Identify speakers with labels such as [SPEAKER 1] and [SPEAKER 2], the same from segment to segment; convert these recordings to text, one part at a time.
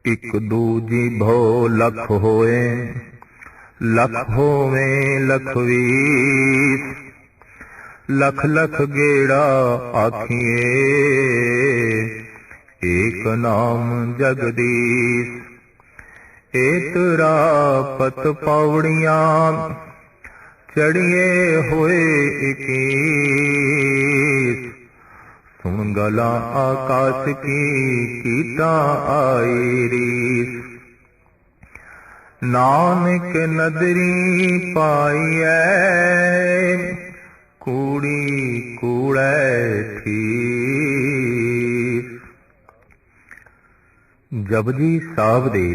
[SPEAKER 1] इक दूजी भो लख होए, लख होवे लख वीस, लख लख गेड़ा आखिए, एक नाम जगदीश। एतरा पत पौड़ियां चढ़िए होए इकीस, सुन गला आकाश की कीटा आई रीस। नानक नदरी पाइए, कूड़ी कूड़े ठीक। जपजी साहब दे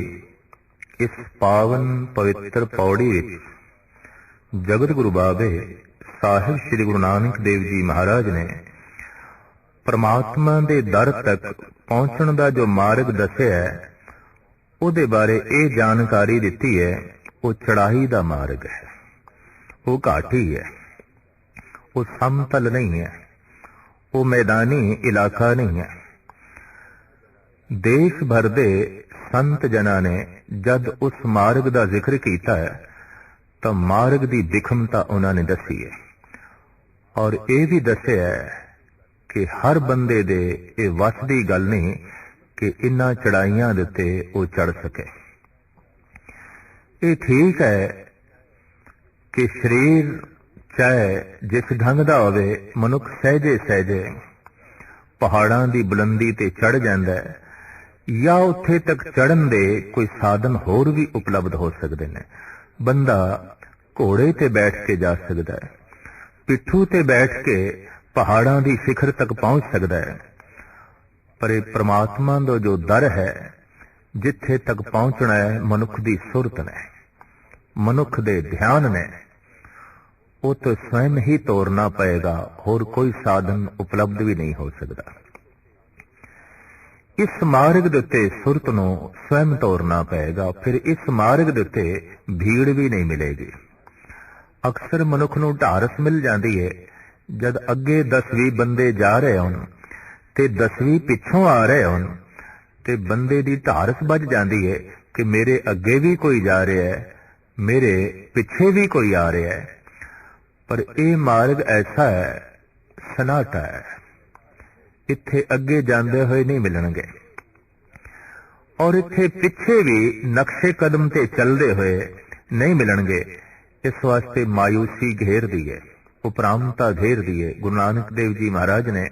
[SPEAKER 1] इस पावन पवित्र पौड़ी विच जगत गुरु बाबे साहिब श्री गुरु नानक देव जी महाराज ने परमात्मा दे दर तक पहुंचण दा जो मार्ग दस्सिया है, उहदे बारे ये जानकारी दिती है। वो चढ़ाई दा मार्ग है, वो घाटी है, वो समतल नहीं है, वो मैदानी इलाका नहीं है। देश भर दे संत जना ने जद उस मार्ग दा जिक्र कीता है तो मार्ग दी दिखमता उन्होंने दसी है, और ये भी दस्सिया है कि हर बंदे दे ये वस दी गल नहीं कि इन्हां चढ़ाइयां दे उत्ते वो चढ़ सके। ये ठीक है कि शरीर चाहे जिस ढंग दा होवे, मनुख सहजे सहजे पहाड़ां दी बुलंदी ते चढ़ जांदा है, या उत्थे तक चढ़न दे कोई साधन होर भी उपलब्ध हो सकते हैं। बंदा घोड़े ते बैठ के जा सकता है, पिट्ठू ते बैठ के पहाड़ां दी शिखर तक पहुंच सकता है, पर परमात्मा दा जो दर है, जिथे तक पहुंचना है, मनुख दी सुरत ने, मनुख दे ध्यान ने, वो तो स्वयं ही तोड़ना पएगा, और कोई साधन उपलब्ध भी नहीं हो सकता। इस मार्ग दे उत्ते सुरत नूं स्वयं तोड़ना पएगा, फिर इस मार्ग दे उत्ते भीड़ भी नहीं मिलेगी। अक्सर मनुख नूं ढारस मिल जाती है जद अगे 10-20 बंदे जा रहे होन ते 10-20 पिछों आ रहे होन, ते बंदे दी ढारस बज जाती है कि मेरे अगे भी कोई जा रहा है, मेरे पिछे भी कोई आ रहा है। पर यह मार्ग ऐसा है, सनाटा है, इत्थे अगे जाते हुए नहीं मिलणगे, और इत्थे पिछे भी नक्शे कदम ते चलते हुए नहीं मिलणगे। इस वास्ते मायूसी घेर दी है, उपरामता घेर दी है। गुरु नानक देव जी महाराज ने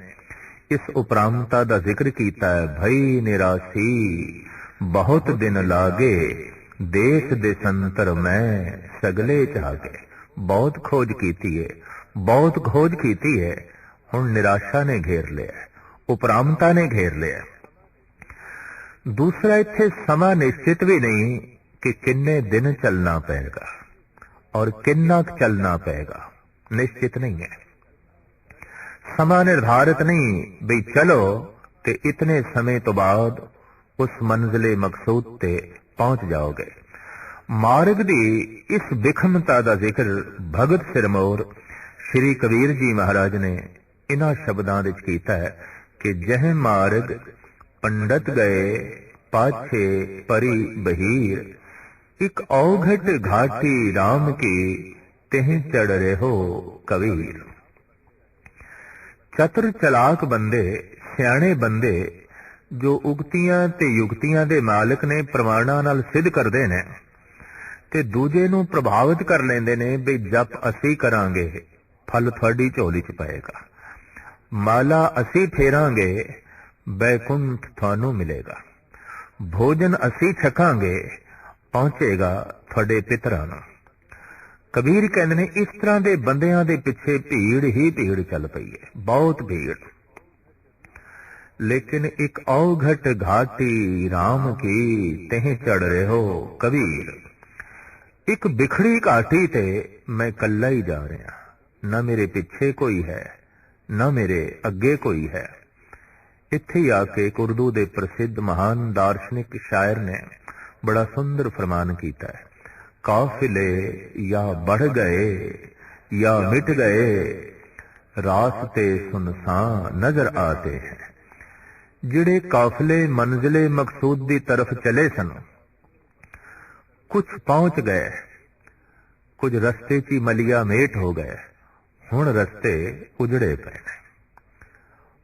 [SPEAKER 1] इस उपरामता का जिक्र किया है। भई निराशी बहुत दिन लागे, देश देशंतर मैं सगले चागे। बहुत खोज की है, बहुत खोज की है, हुण निराशा ने घेर लिया, उपरामता ने घेर लिया। दूसरा, इत्थे समा निश्चित भी नहीं कि किन्ने दिन चलना पएगा और किन्ना चलना पएगा, निश्चित नहीं है। समा निर्धारित नहीं भी चलो ते इतने समय तो बाद उस मंजिले मकसूद ते पहुंच जाओगे। मार्ग दी इस विखमता दा जिक्र भगत सिरमौर श्री कबीर जी महाराज ने इन्हां शब्दां विच कीता है कि जह मार्ग पंडित गए पाछे परी बहीर, एक औघट घाटी राम की तेह चढ़ रहो कबीर। चतुर चलाक बंदे, सियाणे बंदे जो उगतियां ते युगतियां दे मालिक ने प्रमाणां नाल सिद्ध करदे ने ते दूजे नूं प्रभावित कर लेंदे ने भी जप असी करांगे फल तुहाडी झोली च पएगा, माला असी फेरांगे बैकुंठ थानू मिलेगा, भोजन असी छकांगे पहुंचेगा थोड़े पितरां नूं। कबीर कहंदे ने इस तरह के बंदियां दे पिछे भीड़ ही भीड़ चल पई है, बहुत भीड़। लेकिन एक औघट घाटी राम की तेह चढ़ रहे हो कबीर। एक बिखड़ी घाटी ते मैं कल्ला ही जा रहा, न मेरे पीछे कोई है न मेरे अगे कोई है। इत्थे आके उर्दू दे प्रसिद्ध महान दार्शनिक शायर ने बड़ा सुंदर फरमान किया है। काफिले या बढ़ गए या मिट गए, रास्ते सुनसान नजर आते हैं। ਜਿਹੜੇ ਕਾਫਲੇ ਮੰਜ਼ਿਲੇ ਮਕਸੂਦ ਦੀ ਤਰਫ ਚਲੇ ਸਨ, ਕੁਝ ਪਹੁੰਚ ਗਏ, ਕੁਝ ਰਸਤੇ 'ਚ ਹੀ ਮਲੀਆ ਮੇਟ ਹੋ ਗਏ। ਹੁਣ ਰਸਤੇ ਉਜੜੇ ਪਏ ਨੇ।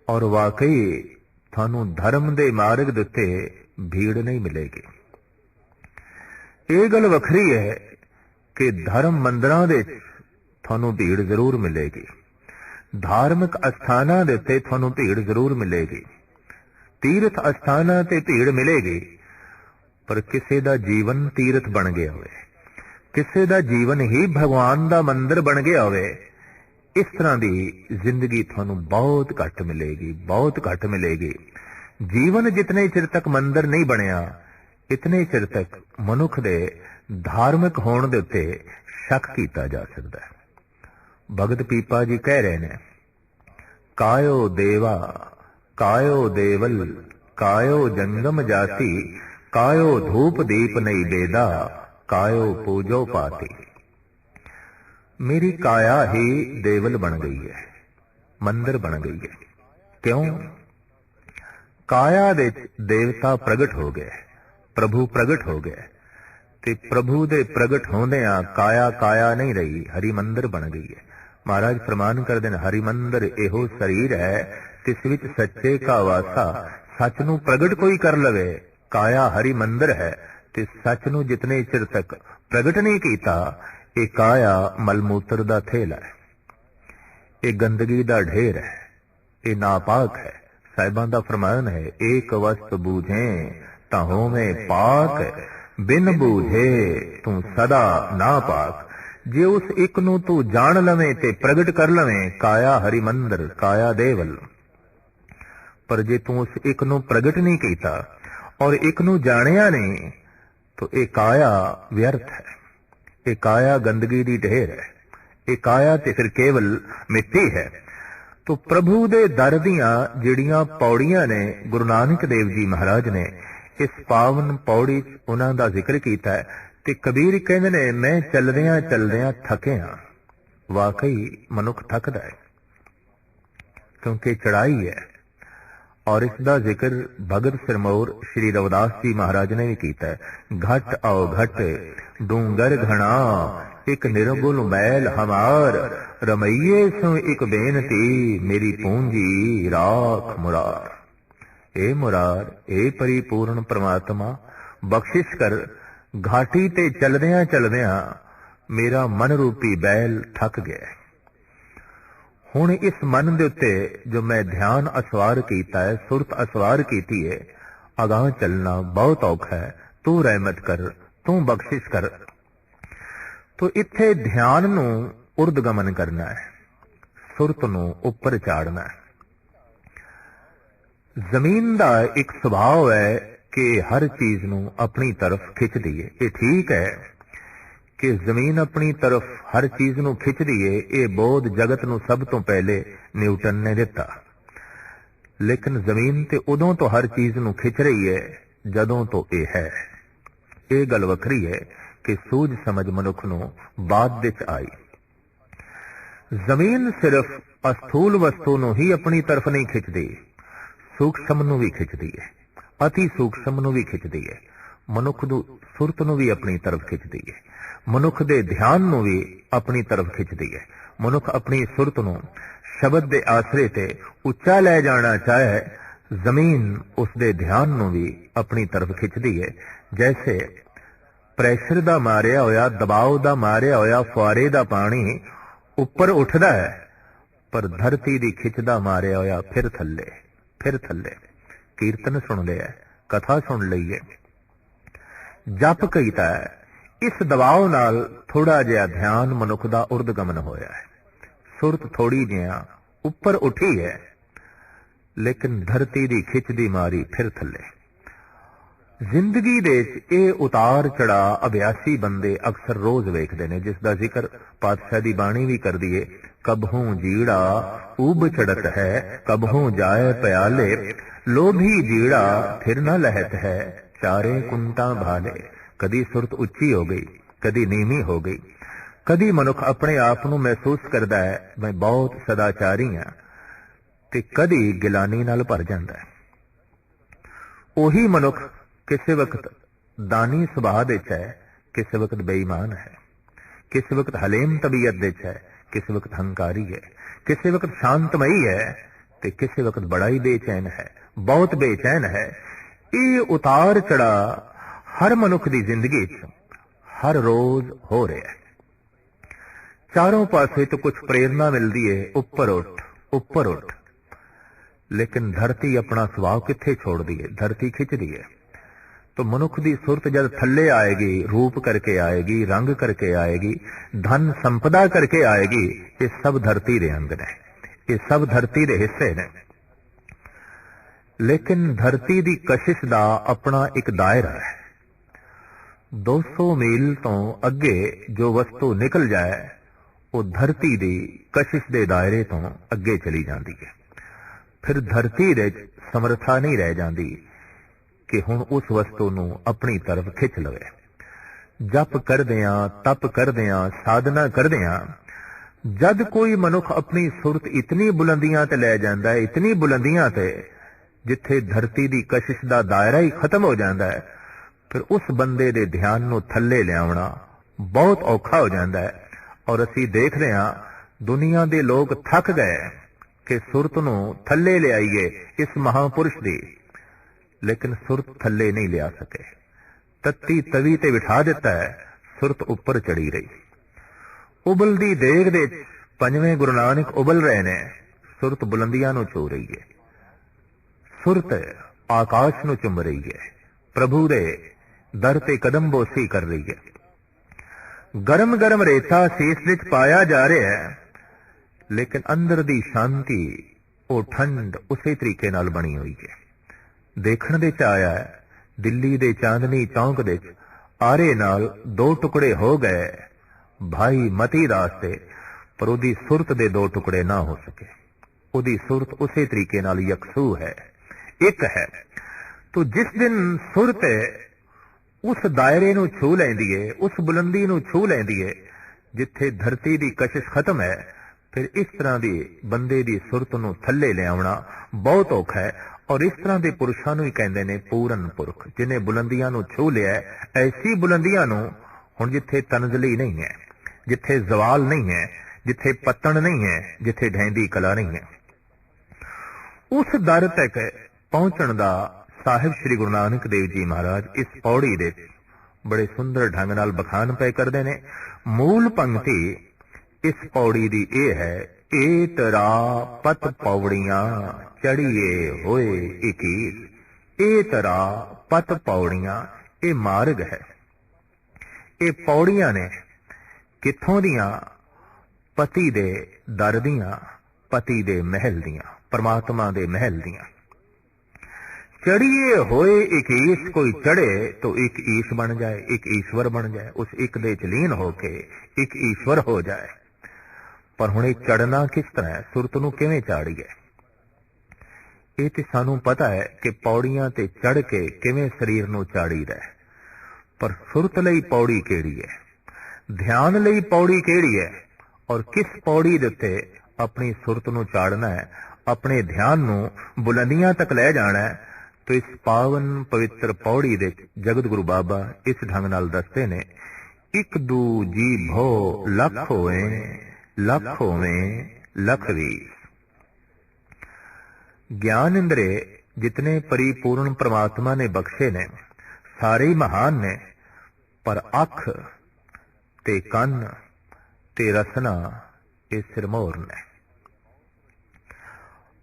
[SPEAKER 1] ਔਰ ਵਾਕਈ ਤੁਹਾਨੂੰ ਧਰਮ ਦੇ ਮਾਰਗ ਦੇ ਉੱਤੇ ਭੀੜ ਨਹੀਂ ਮਿਲੇਗੀ। ਇਹ ਗੱਲ ਵੱਖਰੀ ਹੈ ਕਿ ਧਰਮ ਮੰਦਰਾਂ ਦੇ ਤੁਹਾਨੂੰ ਭੀੜ ਜ਼ਰੂਰ ਮਿਲੇਗੀ, ਧਾਰਮਿਕ ਅਸਥਾਨਾਂ ਦੇ ਉੱਤੇ ਤੁਹਾਨੂੰ ਭੀੜ ਜ਼ਰੂਰ ਮਿਲੇਗੀ, ਤੀਰਥ ਅਸਥਾਨਾਂ ਤੇ ਭੀੜ ਮਿਲੇਗੀ। ਪਰ ਕਿਸੇ ਦਾ ਜੀਵਨ ਤੀਰਥ ਬਣ ਗਿਆ ਹੋਵੇ, ਕਿਸੇ ਦਾ ਜੀਵਨ ਹੀ ਭਗਵਾਨ ਦਾ ਮੰਦਿਰ ਬਣ ਗਿਆ ਹੋਵੇ, ਇਸ ਤਰ੍ਹਾਂ ਦੀ ਜ਼ਿੰਦਗੀ ਤੁਹਾਨੂੰ ਬਹੁਤ ਘੱਟ ਮਿਲੇਗੀ, ਬਹੁਤ ਘੱਟ ਮਿਲੇਗੀ। ਜੀਵਨ ਜਿਤਨੇ ਚਿਰ ਤੱਕ ਮੰਦਿਰ ਨਹੀਂ ਬਣਿਆ, ਇਤਨੇ ਚਿਰ ਤੱਕ ਮਨੁੱਖ ਦੇ ਧਾਰਮਿਕ ਹੋਣ ਦੇ ਉੱਤੇ ਸ਼ੱਕ ਕੀਤਾ ਜਾ ਸਕਦਾ ਹੈ। ਭਗਤ ਪੀਪਾ ਜੀ ਕਹਿ ਰਹੇ ਨੇ, ਕਾਇਓ ਦੇਵਾ ਕਾਇਓ ਦੇਵਲ ਕਾਇਓ ਜੰਗਮ ਜਾਤੀ, ਕਾਇਓ ਧੂਪ ਦੀਪ ਨਹੀਂ ਬੇਦਾ, ਕਾਇਓ ਪੂਜੋ ਪਾਤੀ। ਮੇਰੀ ਕਾਇਆ ਹੀ ਦੇਵਲ ਬਣ ਗਈ ਹੈ, ਮੰਦਿਰ ਬਣ ਗਈ ਹੈ। ਕਿਉਂ? ਕਾਇਆ ਦੇ ਦੇਵਤਾ ਪ੍ਰਗਟ ਹੋ ਗਏ, ਪ੍ਰਭੂ ਪ੍ਰਗਟ ਹੋ ਗਏ, ਤੇ ਪ੍ਰਭੂ ਦੇ ਪ੍ਰਗਟ ਹੁੰਦਿਆਂ ਕਾਇਆ ਕਾਇਆ ਨਹੀਂ ਰਹੀ, ਹਰੀ ਮੰਦਿਰ ਬਣ ਗਈ ਹੈ। ਮਹਾਰਾਜ ਫਰਮਾਨ ਕਰਦੇ ਨੇ, ਹਰੀ ਮੰਦਿਰ ਇਹੋ ਸਰੀਰ ਹੈ ਤਿਸ ਵਿੱਚ ਸੱਚੇ ਕਾ ਵਾਸਾ, ਸੱਚ ਨੂੰ ਪ੍ਰਗਟ ਕੋਈ ਕਰ ਲਵੇ। ਕਾਇਆ ਹਰੀ ਮੰਦਿਰ ਹੈ ਤੇ ਸੱਚ ਨੂੰ ਜਿਤਨੇ ਚਿਰ ਤੱਕ ਪ੍ਰਗਟ ਨਹੀਂ ਕੀਤਾ, ਇਹ ਕਾਇਆ ਮਲਮੂਤਰ ਦਾ ਥੇਲਾ ਹੈ, ਇਹ ਗੰਦਗੀ ਦਾ ਢੇਰ ਹੈ, ਇਹ ਨਾਪਾਕ ਹੈ। ਸਾਹਿਬਾਂ ਦਾ ਫਰਮਾਨ ਹੈ, ਏਕ ਵਸਤ ਬੂਝੇ ਤਾਂ ਹੋਵੇਂ ਪਾਕ, ਬਿਨ ਬੂਝੇ ਤੂੰ ਸਦਾ ਨਾ ਪਾਕ। ਜੇ ਉਸ ਇੱਕ ਨੂੰ ਤੂੰ ਜਾਣ ਲਵੇਂ ਤੇ ਪ੍ਰਗਟ ਕਰ ਲਵੇਂ, ਕਾਇਆ ਹਰੀ ਮੰਦਿਰ, ਕਾਇਆ ਦੇਵਲ। ਪਰ ਜੇ ਤੂੰ ਉਸ ਇੱਕ ਨੂੰ ਪ੍ਰਗਟ ਨਹੀਂ ਕੀਤਾ ਔਰ ਇੱਕ ਨੂੰ ਜਾਣਿਆ ਨਹੀਂ, ਤਾਂ ਇਹ ਕਾਇਆ ਵਿਅਰਥ ਹੈ, ਇਹ ਕਾਇਆ ਗੰਦਗੀ ਦੀ ਢੇਰ ਹੈ, ਇਹ ਕਾਇਆ ਤੇ ਫਿਰ ਕੇਵਲ ਮਿੱਟੀ ਹੈ। ਤੋ ਪ੍ਰਭੂ ਦੇ ਦਰ ਦੀਆਂ ਜਿਹੜੀਆਂ ਪੌੜੀਆਂ ਨੇ, ਗੁਰੂ ਨਾਨਕ ਦੇਵ ਜੀ ਮਹਾਰਾਜ ਨੇ ਇਸ ਪਾਵਨ ਪੌੜੀ ਉਹਨਾਂ ਦਾ ਜ਼ਿਕਰ ਕੀਤਾ ਹੈ। ਤੇ ਕਬੀਰ ਕਹਿੰਦੇ ਨੇ, ਮੈਂ ਚੱਲਦਿਆਂ ਚੱਲਦਿਆਂ ਥੱਕਿਆ। ਵਾਕਈ ਮਨੁੱਖ ਥੱਕਦਾ ਹੈ, ਕਿਉਂਕਿ ਚੜਾਈ ਹੈ। ਔਰ ਇਸ ਦਾ ਜ਼ਿਕਰ ਭਗਤ ਸਿਰਮੌਰ ਸ਼੍ਰੀ ਰਵਿਦਾਸ ਜੀ ਮਹਾਰਾਜ ਨੇ ਵੀ ਕੀਤਾ ਹੈ। ਘਟ ਆਓ ਘਟ ਡੂੰਗਰ ਘਣਾ, ਇੱਕ ਨਿਰਗੁਣ ਮੈਲ ਹਮਾਰ, ਰਮਈਏ ਸੋ ਇੱਕ ਬੇਨਤੀ, ਮੇਰੀ ਪੂੰਜੀ ਰਾਖ ਮੁਰਾਰ। ਏ ਮੁਰਾਰ, ਏ ਪਰਿਪੂਰਨ ਪ੍ਰਮਾਤਮਾ, ਬਖਸ਼ਿਸ਼ ਕਰ, ਘਾਟੀ ਤੇ ਚਲਦਿਆਂ ਚਲਦਿਆਂ ਮੇਰਾ ਮਨ ਰੂਪੀ ਬੈਲ ਥੱਕ ਗਿਆ। ਹੁਣ ਇਸ ਮਨ ਦੇ ਉੱਤੇ ਜੋ ਮੈਂ ਧਿਆਨ ਅਸਵਾਰ ਕੀਤਾ ਹੈ, ਸੁਰਤ ਅਸਵਾਰ ਕੀਤੀ ਹੈ, ਅਗਾਂਹ ਚੱਲਣਾ ਬਹੁਤ ਔਖਾ ਹੈ। ਤੂੰ ਰਹਿਮਤ ਕਰ, ਤੂੰ ਬਖਸ਼ਿਸ਼ ਕਰ। ਤੋ ਇੱਥੇ ਧਿਆਨ ਨੂੰ ਉਰਦਗਮਨ ਕਰਨਾ ਹੈ, ਸੁਰਤ ਨੂੰ ਉੱਪਰ ਚਾੜਨਾ ਹੈ। ਜ਼ਮੀਨ ਦਾ ਇੱਕ ਸੁਭਾਅ ਹੈ ਕਿ ਹਰ ਚੀਜ਼ ਨੂੰ ਆਪਣੀ ਤਰਫ ਖਿੱਚਦੀ ਹੈ। ਇਹ ਠੀਕ ਹੈ ਕਿ ਜ਼ਮੀਨ ਆਪਣੀ ਤਰਫ ਹਰ ਚੀਜ਼ ਨੂੰ ਖਿੱਚਦੀ ਏ, ਇਹ ਬੋਧ ਜਗਤ ਨੂੰ ਸਭ ਤੋਂ ਪਹਿਲੇ ਨਿਊਟਨ ਨੇ ਦਿੱਤਾ। ਲੇਕਿਨ ਜ਼ਮੀਨ ਤੇ ਉਦੋਂ ਤੋਂ ਹਰ ਚੀਜ਼ ਨੂੰ ਖਿੱਚ ਰਹੀ ਹੈ ਜਦੋਂ ਤੋਂ ਇਹ ਹੈ। ਇਹ ਗੱਲ ਵੱਖਰੀ ਹੈ ਕਿ ਸੂਝ ਸਮਝ ਮਨੁੱਖ ਨੂੰ ਬਾਅਦ ਵਿੱਚ ਆਈ। ਜ਼ਮੀਨ ਸਿਰਫ ਅਸਥੂਲ ਵਸਤੂ ਨੂੰ ਹੀ ਆਪਣੀ ਤਰਫ ਨਹੀਂ ਖਿੱਚਦੀ, ਸੂਖਸ਼ਮ ਨੂੰ ਵੀ ਖਿੱਚਦੀ ਹੈ, ਅਤੀ ਸੂਖਸ਼ਮ ਨੂੰ ਵੀ ਖਿੱਚਦੀ ਹੈ, ਮਨੁੱਖ ਨੂੰ ਸੁਰਤ ਨੂੰ ਵੀ ਆਪਣੀ ਤਰਫ ਖਿੱਚਦੀ ਹੈ, ਮਨੁੱਖ ਦੇ ਧਿਆਨ ਨੂੰ ਵੀ ਆਪਣੀ ਤਰਫ ਖਿੱਚਦੀ ਹੈ। ਮਨੁੱਖ ਆਪਣੀ ਸੁਰਤ ਨੂੰ ਸ਼ਬਦ ਦੇ ਆਸਰੇ ਤੇ ਉੱਚਾ ਲੈ ਜਾਣਾ ਚਾਹੇ, ਜ਼ਮੀਨ ਉਸ ਦੇ ਧਿਆਨ ਨੂੰ ਵੀ ਆਪਣੀ ਤਰਫ ਖਿੱਚਦੀ ਹੈ। ਜੈਸੇ ਪ੍ਰੈਸ਼ਰ ਦਾ ਮਾਰਿਆ ਹੋਇਆ, ਦਬਾਅ ਦਾ ਮਾਰਿਆ ਹੋਇਆ ਫੁਆਰੇ ਦਾ ਪਾਣੀ ਉੱਪਰ ਉੱਠਦਾ ਹੈ, ਪਰ ਧਰਤੀ ਦੀ ਖਿੱਚ ਦਾ ਮਾਰਿਆ ਹੋਇਆ ਫਿਰ ਥੱਲੇ, ਫਿਰ ਥੱਲੇ। ਕੀਰਤਨ ਸੁਣ ਲਿਆ, ਕਥਾ ਸੁਣ ਲਈ ਹੈ, ਜਪ ਕੀਤਾ ਹੈ, ਇਸ ਦਬਾਅ ਨਾਲ ਥੋੜਾ ਜਿਹਾ ਧਿਆਨ ਮਨੁੱਖ ਦਾ ਉਰਦਗਮਨ ਹੋਇਆ ਹੈ, ਸੁਰਤ ਥੋੜੀ ਜਿਹਾ ਉੱਪਰ ਉੱਠੀ ਹੈ, ਲੇਕਿਨ ਧਰਤੀ ਦੀ ਖਿੱਚ ਦੀ ਮਾਰੀ ਫਿਰ ਥੱਲੇ। ਜ਼ਿੰਦਗੀ ਦੇ ਇਹ ਉਤਾਰ ਚੜਾ ਅਭਿਆਸੀ ਬੰਦੇ ਅਕਸਰ ਰੋਜ਼ ਵੇਖਦੇ ਨੇ, ਜਿਸ ਦਾ ਜ਼ਿਕਰ ਪਾਤਸ਼ਾਹ ਦੀ ਬਾਣੀ ਵੀ ਕਰਦੀ ਏ। ਕਬਹੂ ਜੀੜਾ ਊਬ ਚੜਤ ਹੈ, ਕਬਹੂ ਜਾਏ ਪਿਆਲੇ, ਲੋਭੀ ਜੀੜਾ ਫਿਰ ਨਾ ਲਹਿਤ ਹੈ, ਚਾਰੇ ਕੁੰਟਾਂ ਭਾਲੇ। ਕਦੀ ਸੁਰਤ ਉੱਚੀ ਹੋ ਗਈ, ਕਦੀ ਨੀਵੀਂ ਹੋ ਗਈ, ਕਦੀ ਮਨੁੱਖ ਆਪਣੇ ਆਪ ਨੂੰ ਮਹਿਸੂਸ ਕਰਦਾ ਹੈ ਮੈਂ ਬਹੁਤ ਸਦਾਚਾਰੀ ਹਾਂ, ਤੇ ਕਦੀ ਗਿਲਾਨੀ ਨਾਲ ਭਰ ਜਾਂਦਾ ਹੈ। ਉਹੀ ਮਨੁੱਖ ਕਿਸੇ ਵਕਤ ਦਾਨੀ ਸੁਭਾਅ ਦੇ ਚ ਹੈ, ਕਿਸੇ ਵਕਤ ਬੇਈਮਾਨ ਹੈ, ਕਿਸੇ ਵਕਤ ਹਲੇਮ ਤਬੀਅਤ ਦੇ ਚ ਹੈ, ਕਿਸੇ ਵਕਤ ਹੰਕਾਰੀ ਹੈ, ਕਿਸੇ ਵਕਤ ਸ਼ਾਂਤਮਈ ਹੈ ਤੇ ਕਿਸੇ ਵਕਤ ਬੜਾ ਹੀ ਬੇਚੈਨ ਹੈ, ਬਹੁਤ ਬੇਚੈਨ ਹੈ। ਇਹ ਉਤਾਰ ਚੜਾ ਹਰ ਮਨੁੱਖ ਦੀ ਜ਼ਿੰਦਗੀ 'ਚ ਹਰ ਰੋਜ਼ ਹੋ ਰਿਹਾ ਹੈ। ਚਾरों पासे तो कुछ प्रेरणा मिलती है, ऊपर उठ ऊपर उठ, लेकिन धरती अपना सुभाव किथे छोड़ दी है, धरती खिंचदी है। तो मनुख की सुरत जब थल्ले आएगी, रूप करके आएगी, रंग करके आएगी, धन संपदा करके आएगी, ये सब धरती दे अंग ने, ये सब धरती दे हिस्से ने। लेकिन धरती की कशिश का अपना एक दायरा है। 200 मील तो अगे जो वस्तु निकल जाए वो धरती दी कशिश दे दायरे तो अगे चली जाती है। फिर धरती दे समर्था नहीं रह जाती कि हुण उस वस्तु नूं अपनी तरफ खिंच लवे। जप करदियां, तप करदियां, साधना करदियां जद कोई मनुख अपनी सुरत इतनी बुलंदियां ते लै जांदा है, इतनी बुलंदियां ते जिथे धरती दी कशिश दा दायरा ही खत्म हो जाता है, फिर उस बंदे दे ध्यान नूं थल्ले लियावना बहुत औखा हो जाता है। और असी देख रहे हैं दुनिया दे लोग थक गए कि सुरत नूं थल्ले ले आईए इस महापुरुष दी, लेकिन सुरत थल्ले नहीं लिया सके। तत्ती तवी ते बिठा दिता है, सुरत उपर चढ़ी रही। उबलदी देग दे पंजवें गुरु नानक उबल रहे ने, सुरत बुलंदियां नूं छू रही है, सुरत आकाश नूं चुम रही है, प्रभु दे दर ते कदम बोसी कर रही है। गरम गरम रेता सीस विच पाया जा रहा है, लेकिन अंदर दी शांति वो ठंड उसी तरीके नाल बनी हुई है। देखण दे च आया है दिल्ली दे चांदनी चौंक दे आरे नाल 2 टुकड़े हो गए भाई मती दास दे, पर उदी सुरत दे 2 टुकड़े ना हो सके। उदी सुरत उसी तरीके नाल यकसू है, एक है। तो जिस दिन सुरत उस दायरे नूं छू लैंदी है, उस बुलंदी नूं छू लैंदी है जिथे धरती दी कशिश खत्म है, फिर इस तरह दी बंदे दी सुरत नूं थल्ले लियावना बहुत औखा है। और इस तरह के पुरुषां नूं ही कहंदे ने पूरन पुरख, जिन्हें बुलंदियां नूं छू लिया है। ऐसी बुलंदियां नूं हुण जिथे तनजली नहीं है, जिथे जवाल नहीं है, जिथे पत्तन नहीं है, जिथे ढैंदी कला नहीं है, उस दर तक पहुंचण दा साहिब श्री गुरु नानक देव जी महाराज इस पौड़ी दे बड़े सुंदर ढंग नाल बखान पे करते ने। मूल पंक्ति इस पौड़ी दी ए है, ए तरा पत पौड़ियां चढ़िए होए इकीस। ए तरा पत पौड़ियां, ए मार्ग है, ए पौड़ियां ने किथों दियां? पति दे दर दियां, पति दे महल दियां, परमात्मा दे महल दियां। चढ़िए होए एक ईश, कोई चढ़े तो एक ईश बन जाए, एक ईश्वर बन जाए, उस एक दे च लीन होके एक ईश्वर हो जाए। पर हुणे चढ़ना किस तरह है, सुरत नूं किवें चाड़ीए? ये ते सानू पता है कि पौड़ियां ते चढ़ के किवें शरीर नूं चाड़ीदा है, पर सुरत लई पौड़ी केड़ी है, ध्यान लई पौड़ी केड़ी है, और किस पौड़ी दे उत्ते अपनी सुरत नूं चाड़ना है, अपने ध्यान नूं बुलंदियां तक लै जाना है। तो इस पावन पवित्र पौड़ी दे जगत गुरु बाबा इस ढंग नाल दसते ने, एक दू जी भो लख होवे, लख होवे लख वीस। ज्ञान इंद्रे जितने परिपूर्ण परमात्मा ने बख्शे ने सारे ही महान ने, पर अख ते कन ते रसना ये सिरमौर ने।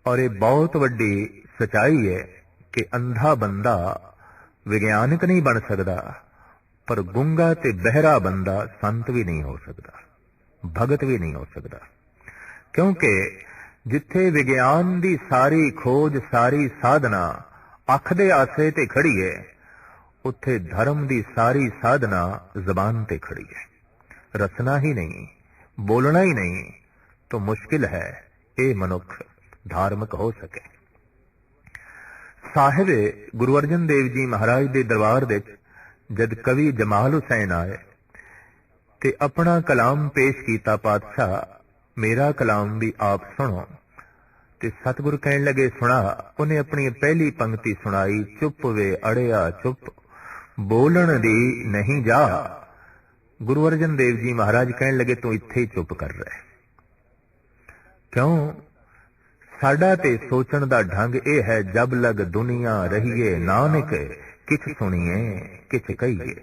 [SPEAKER 1] और ये बहुत वड्डी सच्चाई है कि अंधा बंदा विज्ञानिक नहीं बन सकता, पर गुंगा ते बहरा बंदा संत भी नहीं हो सकता, भगत भी नहीं हो सकता। क्योंकि जिथे विज्ञान दी सारी खोज, सारी साधना अख दे आसरे ते खड़ी है, उत्थे धर्म दी सारी साधना जबान ते खड़ी है। रसना ही नहीं, बोलना ही नहीं, तो मुश्किल है ये मनुख धार्मिक हो सके। साहिब गुरु अर्जन देव जी महाराज दे दरबार दे जद कवि जमाल हुसैन आए ते अपना कलाम पेश कीता, पातशाह मेरा कलाम भी आप सुनो। ते सतगुरु कहन लगे सुना। उन्हें अपनी पहली पंक्ति सुनाई, चुप वे अड़िया चुप, बोलन दी नहीं जा। गुरु अर्जन देव जी महाराज कहन लगे तू इत्थे ही चुप कर रहा है। क्यों? साडा ते सोचण दा ढंग ए है, जब लग दुनिया रहीए नानक, किछ सुनिए किछ कहिए।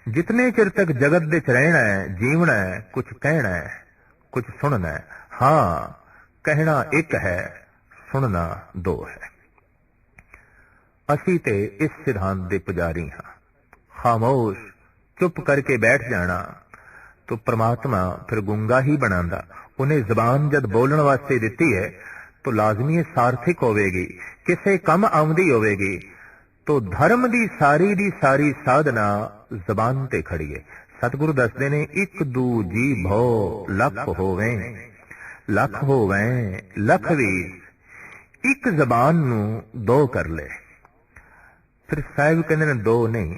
[SPEAKER 1] जितने चिर तक जगत दे च रहना है, जीवना है, कुछ कहना है, कुछ सुनना है। हाँ, कहना एक है, सुनना दो है। असी ते इस सिद्धांत दे पुजारी हां। खामोश चुप करके बैठ जाना तो परमात्मा फिर गूंगा ही बनांदा। उन्हें जबान जद बोलण वास्ते दिती है तो लाजमी सार्थक होवेगी, किसे कम आउंदी होवेगी। तो धर्म दी सारी साधना जबान ते खड़ी है। सतगुरु दसदे ने, एक दू जी भो लख होवे, लख होवे लख वीर, एक जबान नू दो कर ले। फिर साहिब कहते ने दो नहीं,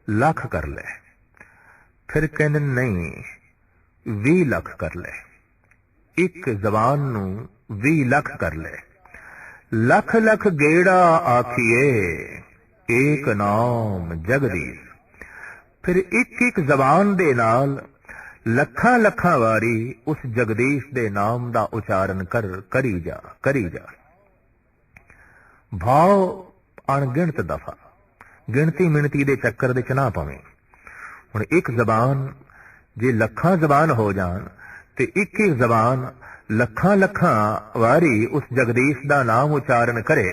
[SPEAKER 1] लख कर ले। फिर कहते नहीं, 20 लख कर ले। एक जबान नू 20 लख कर ले। लख लख गेड़ा आखिए, एक नाम जगदीश। फिर एक एक जबान दे नाल लखां लखां वारी उस जगदीश दे नाम दा उचारण करी जा। भाव अणगिणत दफा, गिणती मिणती दे चक्कर दे च ना पवे। हुण एक जबान जे लखां जबान हो जान ते एक एक जबान लखां लखां वारी उस जगदीश दा नाम उचारण करे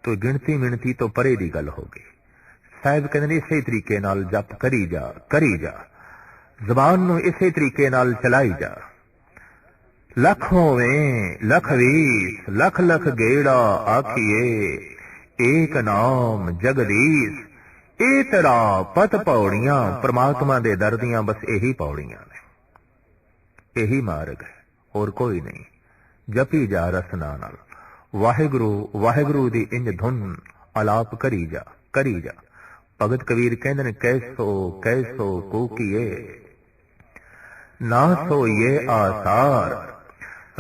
[SPEAKER 1] तो गिणती मिणती तो परे दी गल होगी। साहिब कहते ने इसे तरीके नाल जप करी जा, जबान नू इसे तरीके नाल चलाई जा। लख होवें लख वीस, लख लख गेड़ा आखिए, एक नाम जगदीश। ए तेरा पत पौड़ियां, परमात्मा दे दर दियां बस यही पौड़ियां ने, यही मार्ग है, और कोई नहीं। जपी जा रसना नाल, वाहिगुरु वाहिगुरु दी इंज धुन आलाप करी जा। भगत कबीर कहंदे ने, कैसो कैसो कूकीए ना सो ये आसार,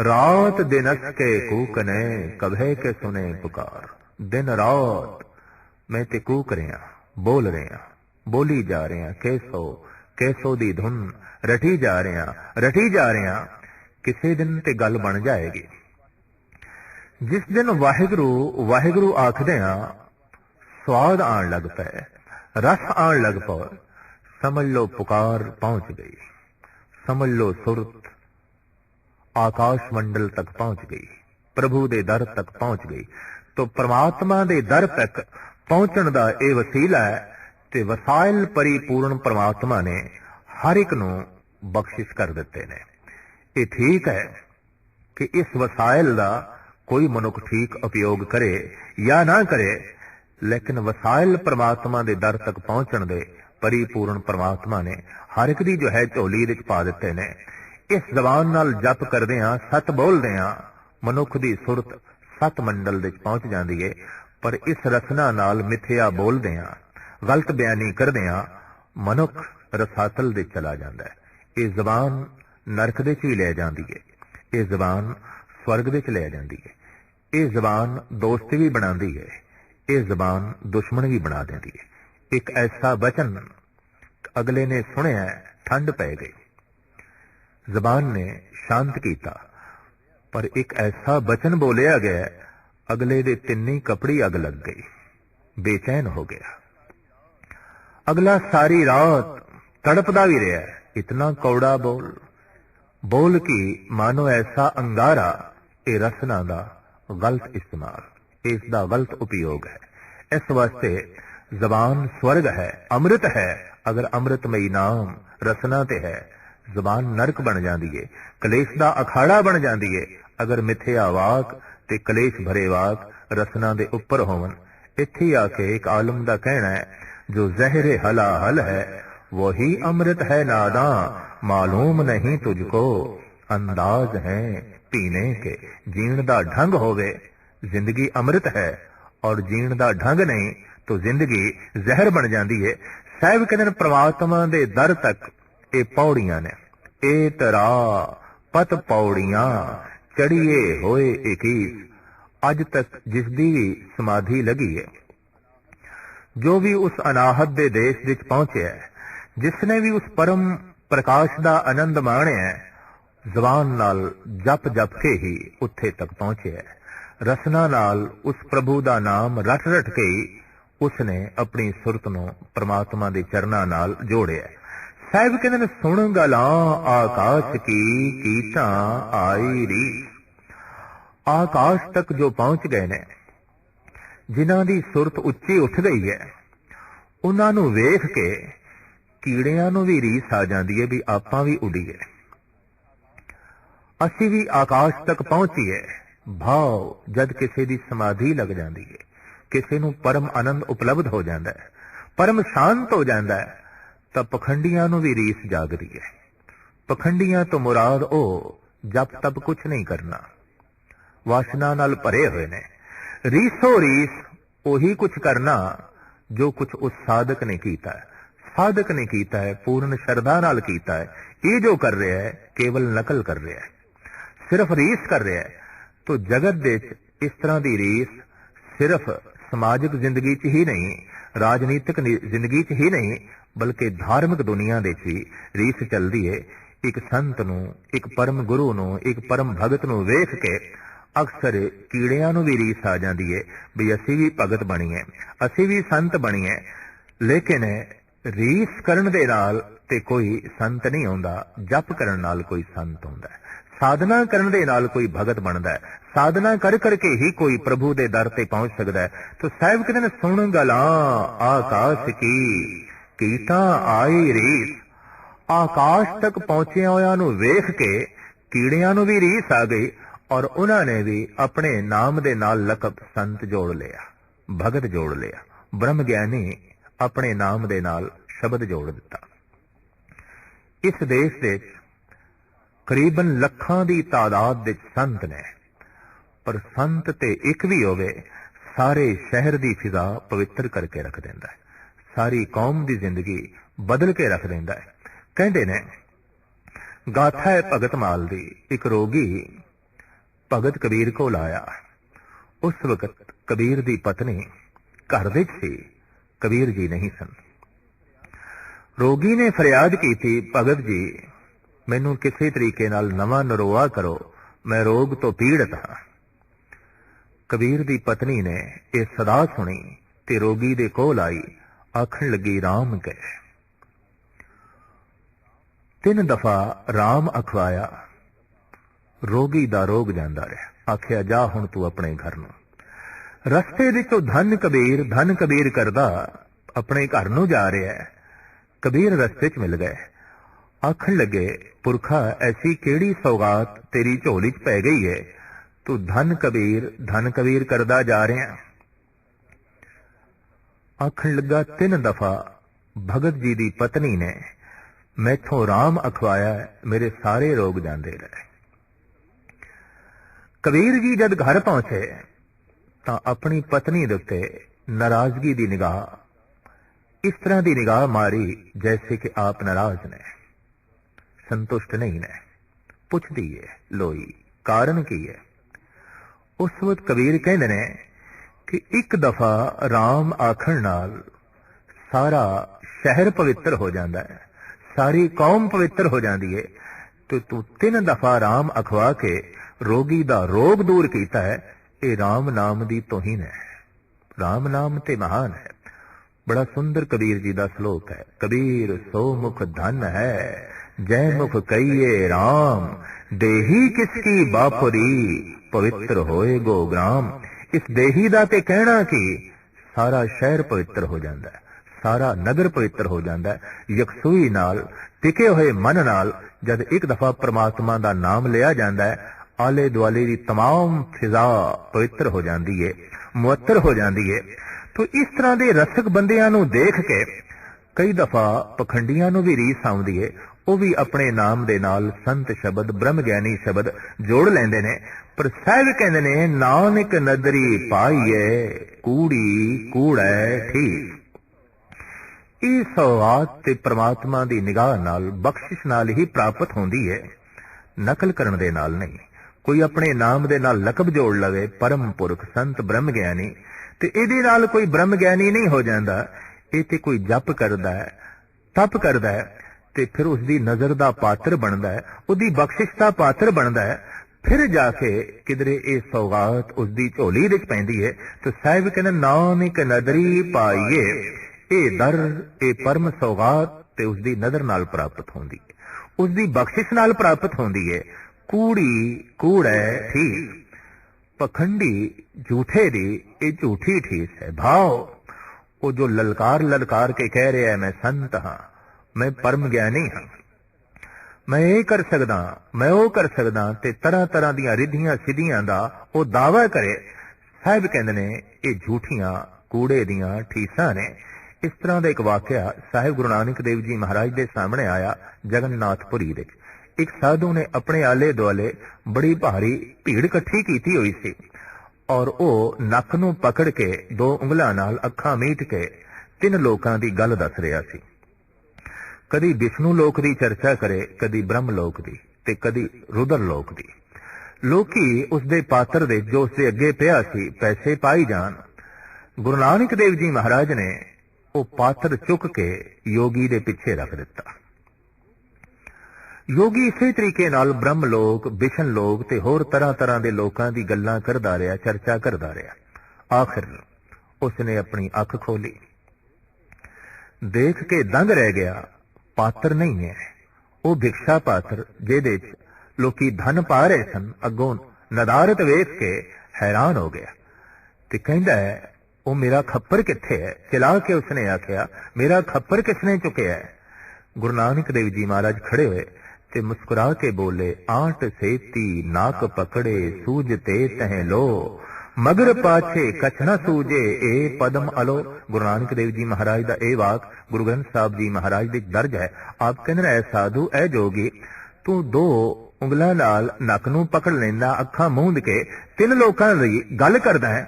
[SPEAKER 1] रात दिनस के कूकने कभे के सुने पुकार। दिन रात मैं ते कूक रहा, बोल रहा, बोली जा रहा, कैसो कैसो दी धुन रटी जा रहा। किसी दिन ते गल बन जाएगी। जिस दिन वाहिगुरु वाहिगुरु आखदे हां, स्वाद आण लग पै, रस आण लग पौ, समझ लो पुकार पहुंच गई। समझ लो सुरत आकाश मंडल तक पहुंच गई, प्रभु दे दर तक पहुंच गई। तो परमात्मा दे दर तक पहुंचण दा ये वसीला है ते वसाइल परिपूर्ण परमात्मा ने हर एक नू बख्शिश कर दिते ने। ये ठीक है कि इस वसाइल दा कोई मनुख ठीक उपयोग करे या ना करे, लेकिन वसाइल परमात्मा दे दर तक पहुंचण दे परिपूर्ण परमात्मा ने हर एक दी जो है झोली दे पा दिते ने। इस जबान नाल जप करदे हां, सत बोलदे हां, मनुख दी सुरत सत मंडल दे पहुंच जांदी है। पर इस रचना नाल मिथ्या बोलदे हां, गलत बयानी करदे हां, मनुख रसातल दे चला जांदा है। ये जबान नरक दे च ले जांदी है, ये जबान स्वर्ग दे च ले जांदी है। ये जबान दोस्त भी बनांदी है, ये जबान दुश्मन भी बना देंदी है। एक ऐसा वचन अगले ने सुनिया, ठंड पै गई, जबान ने शांत किया, पर एक ऐसा वचन बोलिया गया, अगले दे तिन्नी कपड़ी अग लग गई, बेचैन हो गया। अगला सारी रात तड़पदा भी रहा, इतना कौड़ा बोल की मानो ऐसा अंगारा। ये रसना दा गलत इस्तेमाल, इसका गलत उपयोग है। इस वास्ते जबान स्वर्ग है, अमृत है। अगर अमृतमयी नाम रसना ते है, जबान नरक बन जाती है, कलेश दा अखाड़ा बन जाती है। अगर मिथ्या वाक ते कलेश भरे वाक रसना दे उपर होवन। इत्थे आके एक आलम दा कहना है, जो जहरे हला हल है वही अमृत है नादा, मालूम नहीं तुझको अंदाज है पीने के। जीण दा ढंग होवे जिंदगी अमृत है, और जीण दा ढंग नहीं तो जिंदगी जहर बन जाती है। साहिब कहते परमात्मा दे दर तक ये पौड़ियां ने, ए तरा पत पौड़ियां, चढ़िए होए 21 अज तक जिसदी भी समाधि लगी है। जो भी उस अनाहत दे देश विच पहुंचे, जिसने भी उस परम प्रकाश दा आनंद माणिया, जबान नाल जप जप के ही उत्थे तक पहुंचे। रसना नाल उस प्रभु दा नाम रट रट के ही उसने अपनी सुरत नूं परमात्मा दे चरनां नाल जोड़िया। साहिब कहंदे ने सुन गलां आकाश की कीटां आई री। आकाश तक जो पहुंच गए ने, जिन्हां दी सुरत उच्ची उठ गई है, उन्हां नूं वेख के कीड़ियां नूं भी रीस आ जांदी है भी आपां भी उड़ीए, असीं भी आकाश तक पहुंचीए। भाव जद किसी दी समाधि लग जाती है, किसी नूं परम आनंद उपलब्ध हो जाता है, परम शांत हो जाता है, तो पखंडियां नूं भी रीस जागदी है। पखंडियां तो मुराद ओ जप तप कुछ नहीं करना, वासना नाल भरे हुए ने। रीसो रीस ओही कुछ करना जो कुछ उस साधक ने कीता है। साधक ने कीता है, पूर्ण श्रद्धा नाल कीता है। ये जो कर रहा है केवल नकल कर रहा है, सिर्फ रीस कर रहा है। तो जगत दे इस तरह की रीस सिर्फ समाजिक जिंदगी च ही नहीं, राजनीतिक जिंदगी च ही नहीं, बल्कि धार्मिक दुनिया दे भी रीस चलती है। एक संत नूं, एक परम गुरु नूं, एक परम भगत नूं वेख के अक्सर कीड़ियां नूं भी रीस आ जाती है भी असी भी भगत बणीए, असी भी संत बणीए। लेकिन रीस करन दे नाल ते कोई संत नहीं होंदा, जप करन नाल कोई संत होंदा है, साधना करन दे नाल कोई भगत बनदा है, साधना कर करके ही कोई प्रभु दे दर ते पहुंच सकदा है। तो साहिब कहते ने सुन गलां आकाश की कीटां आई रीस। आकाश तक पहुंचे होया नूं वेख के कीड़ियां नूं भी रीस आ गई, और उन्होंने भी अपने नाम दे नाल लकब संत जोड़ लिया, भगत जोड़ लिया। ब्रह्म ज्ञानी अपने नाम दे नाल शब्द जोड़ दिता। इस देश दे करीबन लखां दी तादाद दे संत ने, पर संत ते एक भी होवे सारे शहर दी फिजा पवित्र करके रख देंदा है, सारी कौम दी जिंदगी बदल के रख देंदा है। कहंदे ने गाथा है भगत माल दी। एक रोगी भगत कबीर कोल आया। उस वक्त कबीर दी पत्नी घर विच सी, कबीर जी नहीं सन। रोगी ने फरियाद की थी, भगत जी मैनू किसी तरीके नाल नवां नरोआ करो, मैं रोग तो पीड़ित हां। कबीर दी पत्नी ने यह सदा सुनी ते रोगी दे कोल आई, आखण लगी राम कह। 3 दफा राम अखवाया, रोगी दा रोग जांदा रहा। आखिया जा हुण तू अपने घर नूं। रस्ते विचों धन कबीर करदा अपने घर नूं जा रहा है। कबीर रस्ते च मिल गए, आखण लगे पुरखा ऐसी केड़ी सौगात तेरी झोली च पै गई है, तू धन कबीर करदा जा रहा। आखण लगा 3 दफा भगत जी दी पत्नी ने मैथों राम अखवाया, मेरे सारे रोग जांदे रहे। कबीर जी जद घर पहुंचे तां अपनी पत्नी दे उत्ते नाराजगी दी निगाह, इस तरह की निगाह मारी जैसे कि आप नाराज ने, संतुष्ट नहीं ने। पुछदी है लोई कारण की है। उस वक्त कबीर कहंदे ने कि 1 दफा राम आखण नाल सारा शहर पवित्र हो जाता है, सारी कौम पवित्र हो जाती है। तो तू 3 दफा राम अखवा के रोगी दा रोग दूर कीता है, ये राम नाम दी तोहीन है। राम नाम ते महान है। बड़ा सुंदर कबीर जी दा श्लोक है, कबीर सो मुख धन है, जय मुख कहिए राम, देही किसकी बापुरी, पवित्र होए गो ग्राम। इस देही दा ते कहना कि सारा शहर पवित्र हो जाता है, सारा नगर पवित्र हो जाता है। यकसुई नाल टिके हुए मन नाल जद 1 दफा परमात्मा दा नाम लिया जाता है, आले दुआले की तमाम फिजा पवित्र हो जाती है, मुअत्तर हो जाती है। तो इस तरह के रसक बंदियां नूं देख के कई दफा पखंडियां नूं भी रीस आउंदी है, वो भी अपने नाम दे नाल संत शब्द ब्रह्म ज्ञानी शब्द जोड़ लेंदे ने। पर साहिब कहंदे ने नानक नदरी पाईए, कूड़ी कूड़ै ठीक। इस सौगात ते परमात्मा दी निगाह नाल बख्शिश नाल ही प्राप्त होंदी है, नकल करन दे नाल नहीं। कोई अपने नाम दे नाल लकब जोड़ लवे परम पुरख संत ब्रह्म ज्ञानी, ते इहदे नाल कोई ब्रह्म ज्ञानी नहीं हो जांदा। इह ते कोई जप करदा है, तप करदा है, ते फिर उसदी नजर दा पात्र बनदा है, उसदी बख्शिश दा पात्र बनदा है। फिर जाके किधरे ये सौगात उसदी झोली विच पैंदी है। तो साहिब कहंदे नानक नदरी पाईए, ये दर ये परम सौगात ते उसदी नजर नाल प्राप्त होंदी है, उसदी बख्शिश नाल प्राप्त होंदी है। कूड़ी कूड़ है ठीक, पखंडी झूठे दी ये झूठी ठीक है। भाव वो जो ललकार ललकार के कह रहा है मैं संत हाँ, मैं परम ज्ञानी हाँ, मैं ये कर सकदा, मैं वो कर सकदा, ते तरह तरह दियां रिद्धियां सिद्धियां दा वो दावा करे। साहिब कहंदे ने ये झूठियां कूड़े दियां ठीसां ने। इस तरह का एक वाकया साहिब गुरु नानक देव जी महाराज के सामने आया जगन्नाथपुरी दे। एक साधु ने अपने आले दुआले बड़ी भारी भीड़ इकट्ठी की हुई सी और वो नक नूं पकड़ के दो उंगलां नाल अखां मीट के तीन लोकां दी गल दस रहा सी। कदी विष्णु लोक दी चर्चा करे, कदी ब्रह्म लोक दी, ते कदी रुद्र लोक दी। लोकी उसदे पात्र दे जो उसदे अगे पिया सी पैसे पाई जान। गुरु नानक देव जी महाराज ने वो पात्र चुक के योगी दे पिछे रख दिता। योगी इसे तरीके नाल ब्रह्म लोक, विष्णु लोक ते होर तरह तरह दे लोकां दी गल्लां करदा रहा, चर्चा करदा रहा। आखिर उसने अपनी अख खोली, देख के दंग रह गया। पात्र नहीं है, वो भिक्षा पात्र जिहदे च लोकी धन पा रहे सन। अगों नदारत वेख के हैरान हो गया ते कहंदा है वो मेरा खप्पर किथे है। चिल्ला के उसने आख्या मेरा खप्पर किसने चुकया है। गुरु नानक देव जी महाराज खड़े हुए ते मुस्कुरा के बोले, आंट सेती नाक पकड़े सूझते तह लो, मगर पाछे कछ न सूझे ए पदम अलो। गुरु नानक देव जी महाराज दा ए वाक गुरु ग्रंथ साहब जी महाराज दी दर्ज है। आप कहंदे ने, ऐ साधु ऐ जोगी, तू दो उंगलां नाल नक नूं पकड़ लैंदा, अखां मूंद के तीन लोकां दी गल करदा है,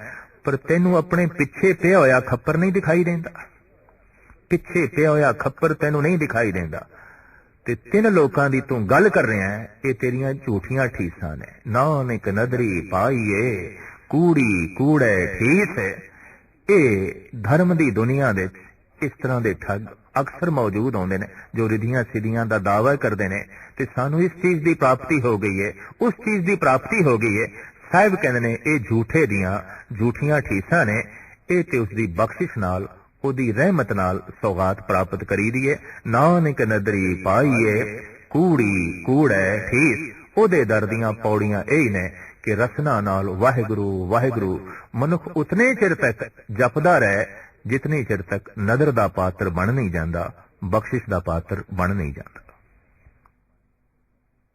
[SPEAKER 1] पर तैनू अपने पिछे पिया होया खप्पर नहीं दिखाई देंदा। पिछे पिया होया खप्पर तैनू नहीं दिखाई देंदा ते तीन लोकां दी तू गल कर रहा है। ये तेरियां झूठियां ठीसां ने। नानक नदरी पाईए, कूड़ी कूड़े ठीस है। ये धर्म दी दुनिया दे इस तरह दे ठग अक्सर मौजूद होंदे ने जो रिद्धियां सिद्धियां दा दावा करदे ने ते सानू इस चीज दी प्राप्ति हो गई है, उस चीज दी प्राप्ति हो गई है। साहिब कहंदे ने ये झूठे दियां झूठियां ठीसां ने। ये ते उसदी बख्शिश नाल ओदी रहमत नाल सौगात प्राप्त करी दी है। नानक नदरी पाईए, कूड़ी कूड़े ठीक। ओदे दर दियां पौड़ियां यही ने कि रसना नाल वाहिगुरु वाहिगुरु मनुख उतने चिर तक जपदा रहे जितने चिर तक नदर दा पात्र बन नहीं जांदा, बख्शिश दा पात्र बन नहीं जांदा।